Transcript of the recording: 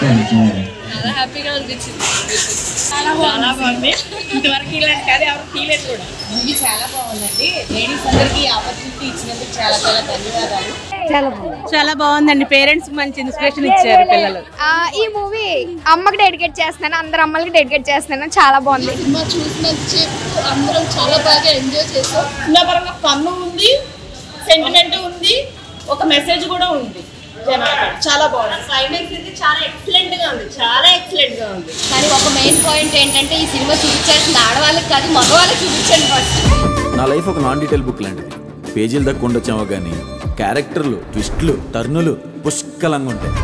చాలా హ్యాపీగా అనిపించింది. చాలా బాగుంది. ఇంతవరకు ఇలాంటి కాదు ఎవరు తీయలేదు కూడా. మూవీ చాలా బాగుందండి. లేడీస్ అందరికి ఆపర్చునిటీ ఇచ్చినందుకు చాలా చాలా ధన్యవాదాలు. చాలా బాగుందండి. పేరెంట్స్ మంచి ఇన్స్పిరేషన్ ఇచ్చారు పిల్లలు. ఈ మూవీ అమ్మకి డెడికేట్ చేస్తున్నాను, అందరు అమ్మలకి డెడికేట్ చేస్తున్నాను. చాలా బాగుంది. సినిమా చూసినంతసేపు అందరం చాలా బాగా ఎంజాయ్ చేసాం. సినిమా పరంగా ఫన్ ఉంది, సెంటిమెంట్ ఉంది, ఒక మెసేజ్ కూడా ఉంది. చాలా బాగుంది. క్లైమాక్స్ అయితే చాలా ఎక్సలెంట్ గా ఉంది, చాలా ఎక్సలెంట్ గా ఉంది. కానీ ఒక మెయిన్ పాయింట్ ఏంటంటే ఈ సినిమా చూపించాల్సింది ఆడవాళ్ళకి కాదు, మగవాళ్ళకి చూపించండి ఫస్ట్. నా లైఫ్ ఒక నాన్ డీటెయిల్ బుక్ లాంటిది. పేజీలు దక్కు ఉండొచ్చామో కానీ క్యారెక్టర్లు, ట్విస్ట్లు, టర్నులు పుష్కలంగా ఉంటాయి.